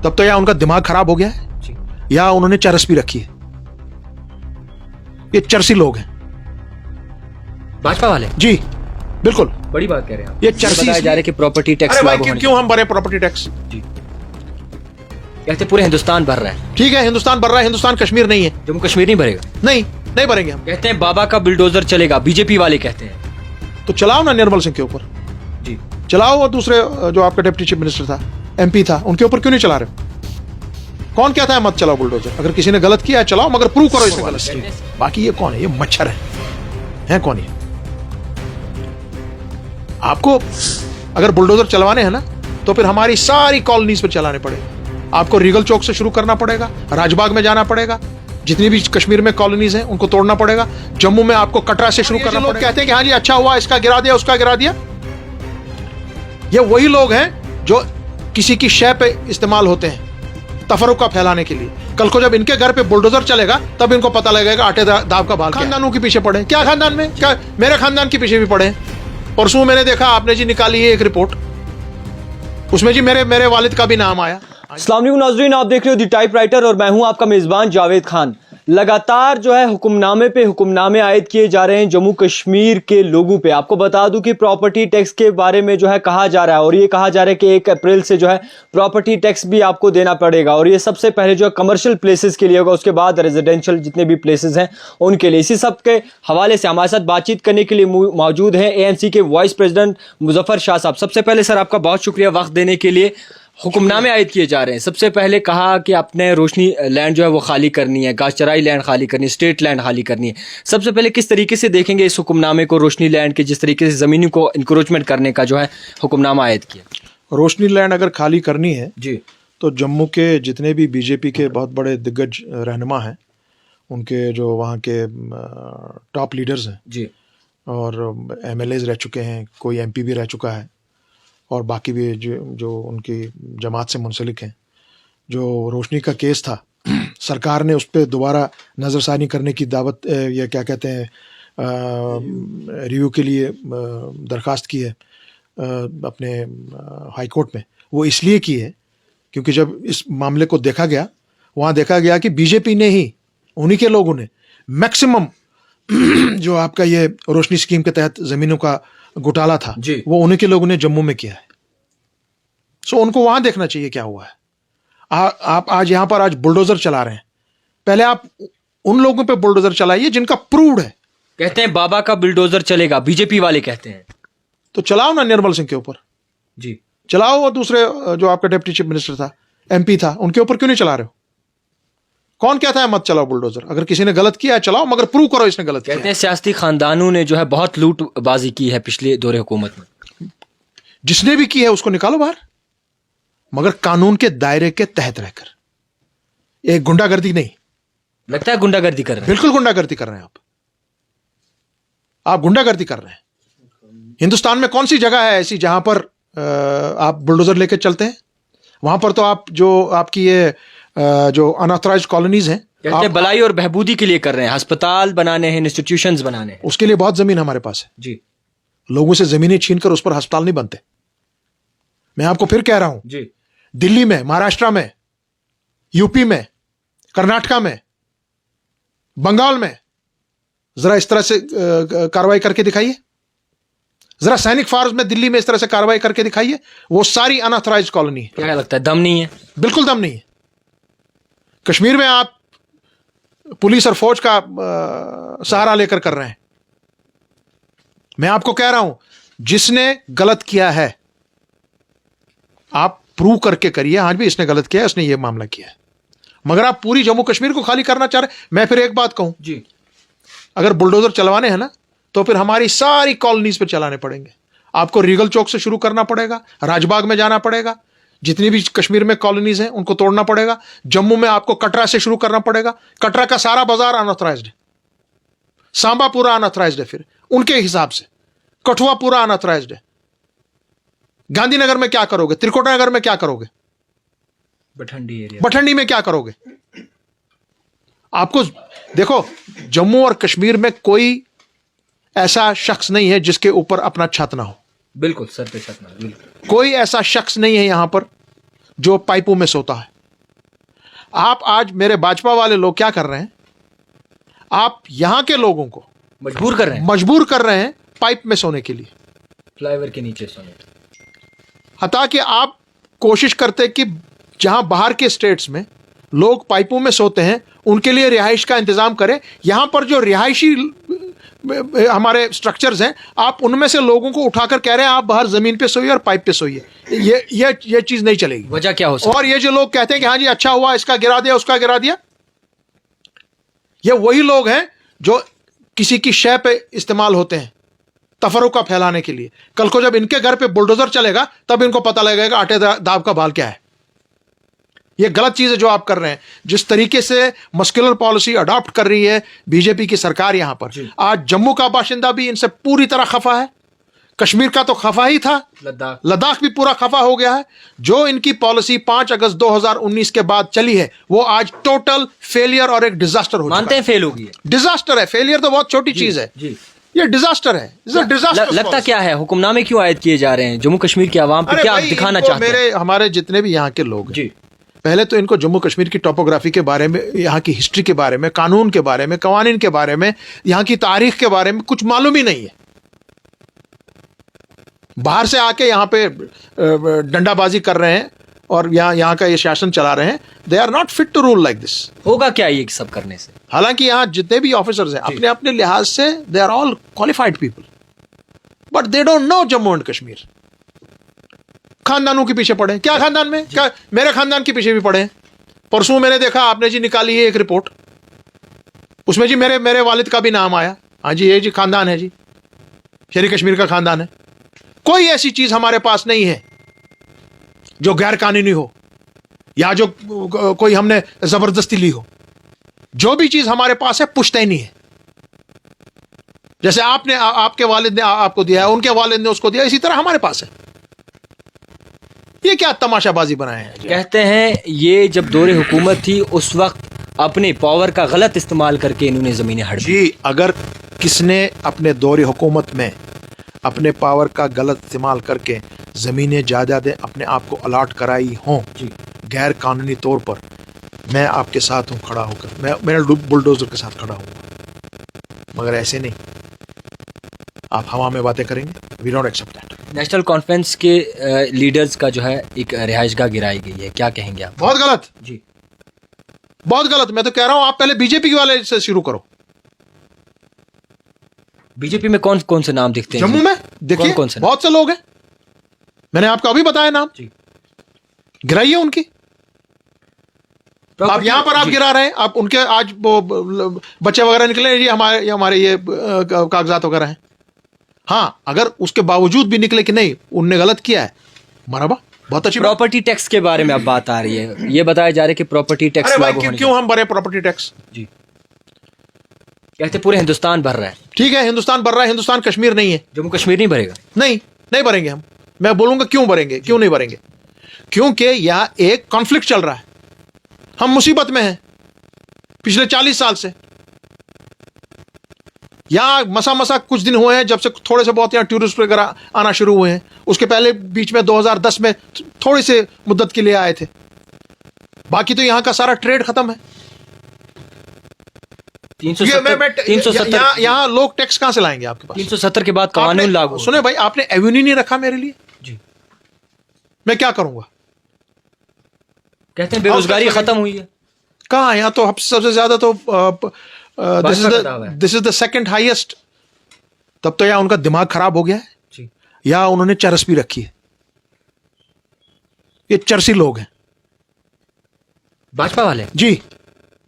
तब तो या उनका दिमाग खराब हो गया है या उन्होंने चरस भी रखी है। ये चरसी लोग हैं भाजपा वाले। जी बिल्कुल, बड़ी बात कह रहे हैं आप। ये चरसी बताया जा रहा है कि प्रॉपर्टी टैक्स अरे भाई लागू होने क्यों हम भरे प्रॉपर्टी टैक्स? जी कहते पूरे हिंदुस्तान भर रहा है। ठीक है, हिंदुस्तान भर रहा है, हिंदुस्तान कश्मीर नहीं है। जम्मू कश्मीर नहीं भरेगा? नहीं भरेंगे हम। कहते हैं बाबा का बुलडोजर चलेगा, बीजेपी वाले कहते हैं। तो चलाओ ना निर्मल सिंह के ऊपर, जी चलाओ। और दूसरे जो आपका डिप्टी चीफ मिनिस्टर था, एमपी था, उनके ऊपर क्यों नहीं चला रहे हो? कौन कहता है मत चलाओ बुलडोजर? अगर किसी ने गलत किया है चलाओ, मगर प्रूव करो इसने गलत किया। बाकी ये कौन है? ये मच्छर है कौन ये? आपको अगर बुलडोजर चलवाने हैं ना तो फिर हमारी सारी कॉलोनीज पर चलाने पड़ेगा। आपको रीगल चौक से शुरू करना पड़ेगा, राजबाग में जाना पड़ेगा, जितनी भी कश्मीर में कॉलोनीज हैं उनको तोड़ना पड़ेगा। जम्मू में आपको कटरा से शुरू करना पड़ेगा। कहते हैं कि हाँ जी अच्छा हुआ, इसका गिरा दिया, उसका गिरा दिया। ये वही लोग हैं जो किसी की शय पे इस्तेमाल होते हैं तफरुका फैलाने के लिए। कल को जब इनके घर पे बुलडोजर चलेगा तब इनको पता लगेगा आटे दाव का बाल। खानदानों के पीछे पड़े क्या? खानदान में क्या? मेरे खानदान के पीछे भी पड़े। परसों मैंने देखा आपने जी निकाली है एक रिपोर्ट, उसमें जी मेरे वालिद का भी नाम आया। अस्सलाम वालेकुम नाज़रीन, आप देख रहे हो दी टाइपराइटर और मैं हूं आपका मेज़बान जावेद खान। लगातार जो है हुक्मनामे पे हुक्मनामे आयद किए जा रहे हैं जम्मू कश्मीर के लोगों पे। आपको बता दूं कि प्रॉपर्टी टैक्स के बारे में जो है कहा जा रहा है और ये कहा जा रहा है कि 1 अप्रैल से जो है प्रॉपर्टी टैक्स भी आपको देना पड़ेगा और ये सबसे पहले जो है कमर्शियल प्लेसेस के लिए होगा, उसके बाद रेजिडेंशियल जितने भी प्लेसेस हैं उनके लिए। इसी सब के हवाले से हमारे साथ बातचीत करने के लिए मौजूद हैं ANC के वाइस प्रेसिडेंट मुजफ्फर शाह साहब। सबसे पहले सर आपका बहुत शुक्रिया वक्त देने के लिए। हुक्मनामे आयद किए जा रहे हैं, सबसे पहले कहा कि आपने रोशनी लैंड जो है वो खाली करनी है, गाजचराई लैंड खाली करनी है, स्टेट लैंड खाली करनी है। सबसे पहले किस तरीके से देखेंगे इस हुक्मनामे को, रोशनी लैंड के जिस तरीके से ज़मीनों को इंक्रोचमेंट करने का जो है हुक्मनामा आयद किया? रोशनी लैंड अगर खाली करनी है जी तो जम्मू के जितने भी बीजेपी के बहुत बड़े दिग्गज रहनुमा हैं, उनके जो वहाँ के टॉप लीडर्स हैं जी और MLAs रह चुके हैं, कोई MP भी रह चुका है और बाकी भी जो उनकी जमात से मुंसलिक हैं, जो रोशनी का केस था सरकार ने उस पर दोबारा नज़रसानी करने की दावत या क्या कहते हैं रिव्यू के लिए दरख्वास्त की है अपने हाई कोर्ट में। वो इसलिए की है क्योंकि जब इस मामले को देखा गया, वहाँ देखा गया कि बीजेपी ने ही, उन्हीं के लोगों ने मैक्सिमम जो आपका ये रोशनी स्कीम के तहत ज़मीनों का घोटाला था जी, वो उन्हीं के लोगों ने जम्मू में किया है। सो उनको वहां देखना चाहिए क्या हुआ है। आप आज यहां पर आज बुलडोजर चला रहे हैं, पहले आप उन लोगों पे बुलडोजर चलाइए जिनका प्रूव्ड है। कहते हैं बाबा का बुलडोजर चलेगा, बीजेपी वाले कहते हैं। तो चलाओ ना निर्मल सिंह के ऊपर, जी चलाओ। और दूसरे जो आपका डिप्टी चीफ मिनिस्टर था, MP था, उनके ऊपर क्यों नहीं चला रहे हो? कौन कहता है मत चलाओ बुलडोजर? अगर किसी ने गलत किया है चलाओ, मगर प्रूव करो इसने गलत किया। कहते हैं सियासी खानदानों ने जो है बहुत लूटबाजी की है पिछले दौरे हुकूमत में। जिसने भी की है उसको निकालो बाहर, मगर कानून के दायरे के तहत रहकर। एक गुंडागर्दी नहीं। लगता है गुंडागर्दी कर रहे हैं। बिल्कुल गुंडागर्दी कर रहे हैं आप गुंडागर्दी कर रहे हैं। हिंदुस्तान में कौन सी जगह है ऐसी जहां पर आप बुलडोजर लेके चलते हैं? वहां पर तो आप जो आपकी ये जो अनऑथराइज्ड कॉलोनीज हैं, कहते हैं भलाई और बहबूदी के लिए कर रहे हैं, अस्पताल बनाने हैं, इंस्टीट्यूशंस बनाने हैं। उसके लिए बहुत जमीन हमारे पास है जी। लोगों से जमीनें छीनकर उस पर अस्पताल नहीं बनते। मैं आपको फिर कह रहा हूं, जी दिल्ली में, महाराष्ट्र में, यूपी में, कर्नाटका में, बंगाल में जरा इस तरह से कार्रवाई करके दिखाइए। जरा सैनिक फार्म में दिल्ली में इस तरह से कार्रवाई करके दिखाइए। वो सारी अनऑथराइज्ड कॉलोनी है। क्या लगता है दम नहीं है? बिल्कुल दम नहीं है। कश्मीर में आप पुलिस और फौज का सहारा लेकर कर रहे हैं। मैं आपको कह रहा हूं, जिसने गलत किया है आप प्रूव करके करिए, आज भी इसने गलत किया है, इसने ये मामला किया है। मगर आप पूरी जम्मू कश्मीर को खाली करना चाह रहे हैं। मैं फिर एक बात कहूं जी, अगर बुलडोजर चलवाने हैं ना तो फिर हमारी सारी कॉलोनीज पे चलाने पड़ेंगे। आपको रीगल चौक से शुरू करना पड़ेगा, राजबाग में जाना पड़ेगा, जितनी भी कश्मीर में कॉलोनीज हैं उनको तोड़ना पड़ेगा। जम्मू में आपको कटरा से शुरू करना पड़ेगा। कटरा का सारा बाजार अनऑथराइज्ड है, सांबा पूरा अनऑथराइज्ड है, फिर उनके हिसाब से कठुआ पूरा अनऑथराइज्ड है। गांधीनगर में क्या करोगे? त्रिकोटा नगर में क्या करोगे? बठंडी एरिया, बठंडी में क्या करोगे? आपको देखो, जम्मू और कश्मीर में कोई ऐसा शख्स नहीं है जिसके ऊपर अपना छत ना हो। बिल्कुल सर पे छत ना, बिल्कुल कोई ऐसा शख्स नहीं है यहां पर जो पाइपों में सोता है। आप आज मेरे भाजपा वाले लोग क्या कर रहे हैं, आप यहां के लोगों को मजबूर कर रहे हैं मजबूर कर रहे हैं पाइप में सोने के लिए, फ्लाईओवर के नीचे सोने। हता कि आप कोशिश करते कि जहां बाहर के स्टेट्स में लोग पाइपों में सोते हैं उनके लिए रिहाइश का इंतजाम करें। यहां पर जो रिहायशी हमारे स्ट्रक्चर्स हैं, आप उनमें से लोगों को उठाकर कह रहे हैं आप बाहर जमीन पे सोइए और पाइप पे सोइए। ये चीज नहीं चलेगी। वजह क्या हो सकती? और ये जो लोग कहते हैं कि हाँ जी अच्छा हुआ, इसका गिरा दिया, उसका गिरा दिया, ये वही लोग हैं जो किसी की शय पे इस्तेमाल होते हैं तफरुका फैलाने के लिए। कल को जब इनके घर पे बुलडोजर चलेगा तब इनको पता लगेगा आटे दाव का बाल क्या है। ये गलत चीज है जो आप कर रहे हैं। जिस तरीके से मस्कुलर पॉलिसी अडॉप्ट कर रही है बीजेपी की सरकार यहां पर, आज जम्मू का बाशिंदा भी इनसे पूरी तरह खफा है, कश्मीर का तो खफा ही था, लद्दाख भी पूरा खफा हो गया है। जो इनकी पॉलिसी 5 अगस्त 2019 के बाद चली है वो आज टोटल फेलियर और एक डिजास्टर हो मानते हैं फेल होगी? डिजास्टर है, फेलियर तो बहुत छोटी चीज है, ये डिजास्टर है। लगता क्या है हुक्मनामे क्यों आयद किए जा रहे हैं? जम्मू कश्मीर की आवाम को क्या दिखाना चाहते हैं? हमारे जितने भी यहाँ के लोग हैं, पहले तो इनको जम्मू कश्मीर की टोपोग्राफी के बारे में, यहाँ की हिस्ट्री के बारे में, कानून के बारे में, कवानीन के बारे में, यहाँ की तारीख के बारे में कुछ मालूम ही नहीं है। बाहर से आके यहाँ पे डंडाबाजी कर रहे हैं और यहाँ का ये शासन चला रहे हैं। They are not fit to rule like this. होगा क्या ये सब करने से? हालांकि यहाँ जितने भी ऑफिसर्स हैं अपने अपने लिहाज से they are all qualified people, but they don't know Jammu and Kashmir. खानदानों के पीछे पड़े। क्या खानदान में? क्या मेरे खानदान के पीछे भी पड़े हैं। परसों मैंने देखा आपने जी निकाली है एक रिपोर्ट, उसमें जी मेरे वालिद का भी नाम आया। हाँ जी, ये जी खानदान है जी, शेरी कश्मीर का खानदान है। कोई ऐसी चीज हमारे पास नहीं है जो गैर कानूनी हो या जो कोई हमने जबरदस्ती ली हो। जो भी चीज हमारे पास है पुश्तैनी है। जैसे आपने आपके वालिद ने आपको दिया है, उनके वालिद ने उसको दिया, इसी तरह हमारे पास है। ये क्या तमाशाबाजी बनाए हैं? कहते हैं ये जब दौरे हुकूमत थी उस वक्त अपने पावर का गलत इस्तेमाल करके इन्होंने जमीनें हड़प जी। अगर किसने अपने दौरे हुकूमत में अपने पावर का गलत इस्तेमाल करके जमीनें जायदादें अपने आप को अलॉट कराई हों गैर कानूनी तौर पर, मैं आपके साथ हूं खड़ा होकर, मैं बुलडोजर के साथ खड़ा हूं। मगर ऐसे नहीं, आप हवा में बातें करेंगे। We don't accept that. National conference के लीडर्स का जो है एक रिहाइशगाह गिराई गई है, क्या कहेंगे आप? बहुत गलत जी, बहुत गलत। मैं तो कह रहा हूं आप पहले बीजेपी वाले से शुरू करो। बीजेपी में कौन कौन से नाम दिखते हैं जम्मू में? देखिए कौन से बहुत से लोग हैं, मैंने आपको अभी बताया नाम जी। गिराइए उनकी। आप यहां पर आप गिरा रहे हैं, आप उनके आज वो बच्चे वगैरह निकले जी, हमारे ये कागजात वगैरह हैं। हाँ, अगर उसके बावजूद भी निकले कि नहीं उनने गलत किया है, मरहबा, बहुत अच्छी। प्रॉपर्टी टैक्स के बारे में अब बात आ रही है, ये बताया जा रहा है कि प्रॉपर्टी टैक्स अरे भाई क्यों हम भरे प्रॉपर्टी टैक्स? जी, कहते पूरे हिंदुस्तान भर रहा है। ठीक है, हिंदुस्तान भर रहा है, हिंदुस्तान कश्मीर नहीं है। जम्मू कश्मीर नहीं भरेगा? नहीं भरेंगे हम। मैं बोलूंगा क्यों भरेंगे, क्यों नहीं भरेंगे? क्योंकि यहां एक कॉन्फ्लिक्ट चल रहा है, हम मुसीबत में हैं पिछले 40 साल से। यहां मसा कुछ दिन हुए हैं जब से थोड़े से बहुत यहां टूरिस्ट वगैरह आना शुरू हुए हैं। उसके पहले बीच में 2010 में थोड़ी से मुद्दत के लिए आए थे। बाकी तो यहां का सारा ट्रेड खत्म है। 370 यहाँ लोग टैक्स कहां से लाएंगे आपके पास? 370 के बाद कानून लागू। सुने भाई, आपने एवेन्यू नहीं रखा मेरे लिए जी, मैं क्या करूंगा? कहते हैं बेरोजगारी खत्म हुई है। कहाँ? यहाँ तो सबसे ज्यादा तो this is the second highest. तब तो यहाँ उनका दिमाग खराब हो गया है जी, या उन्होंने चरस भी रखी है। ये चरसी लोग हैं भाजपा वाले। जी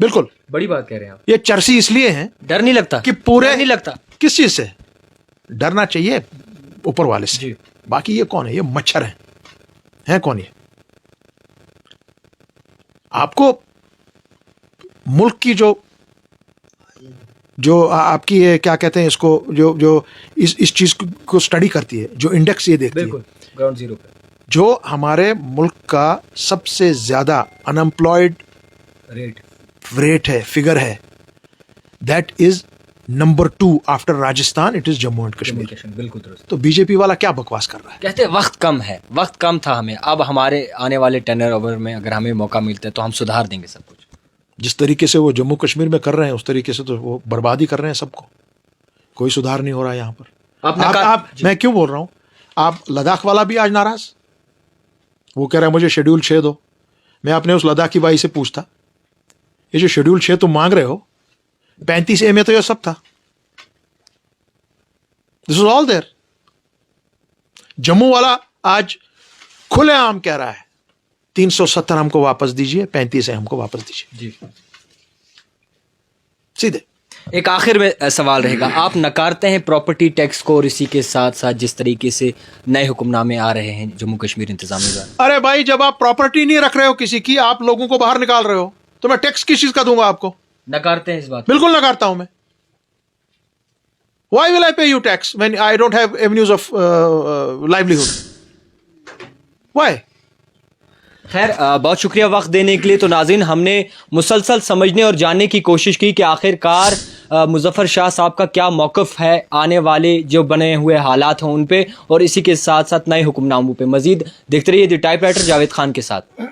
बिल्कुल, बड़ी बात कह रहे हैं आप। ये चरसी इसलिए हैं डर नहीं लगता कि पूरे नहीं लगता? किस चीज से डरना चाहिए? ऊपर वाले से जी। बाकी ये कौन है? ये मच्छर हैं कौन ये? आपको मुल्क की जो आपकी ये क्या कहते हैं इसको, जो इस चीज को स्टडी करती है, जो इंडेक्स ये देखती है, ग्राउंड जीरो पे जो हमारे मुल्क का सबसे ज्यादा अनएम्प्लॉयड रेट है, फिगर है, that is number 2 after Rajasthan, it is Jammu and Kashmir. बिल्कुल दुरुस्त। तो बीजेपी वाला क्या बकवास कर रहा है? कहते हैं वक्त कम है, वक्त कम था हमें, अब हमारे आने वाले टेनर ओवर में अगर हमें मौका मिलता है तो हम सुधार देंगे सब कुछ। जिस तरीके से वो जम्मू कश्मीर में कर रहे हैं उस तरीके से तो वो बर्बादी कर रहे हैं सबको। कोई सुधार नहीं हो रहा है यहाँ पर। आप मैं क्यों बोल रहा हूँ, आप लद्दाख वाला भी आज नाराज, वो कह रहा है मुझे शेड्यूल 6 दो। मैं अपने उस लद्दाखी भाई से पूछता, ये जो शेड्यूल 6 तुम मांग रहे हो 35A में तो ये सब था, this is all there. Jammu वाला आज खुलेआम कह रहा है 370 हमको वापस दीजिए, 35A हमको वापस दीजिए जी। सीधे। एक आखिर में सवाल रहेगा, आप नकारते हैं प्रॉपर्टी टैक्स को और इसी के साथ साथ जिस तरीके से नए हुक्मनामे आ रहे हैं जम्मू कश्मीर इंतजामिया द्वारा? अरे भाई, जब आप प्रॉपर्टी नहीं रख रहे हो किसी की, आप लोगों को बाहर निकाल रहे हो, तो मैं टैक्स किस चीज का दूंगा आपको? नकारते हैं इस बात? बिल्कुल नकारता हूं मैं। Why will I pay you tax when I don't have avenues of livelihood? Why? खैर बहुत शुक्रिया वक्त देने के लिए। तो नाज़रीन, हमने मुसलसल समझने और जानने की कोशिश की कि आखिरकार मुज़फ़्फ़र शाह साहब का क्या मौक़िफ़ है आने वाले जो बने हुए हालात हैं उन पे, और इसी के साथ साथ नए हुक्मनामों पे। मज़ीद देखते रहिए द टाइपराइटर जावेद खान के साथ।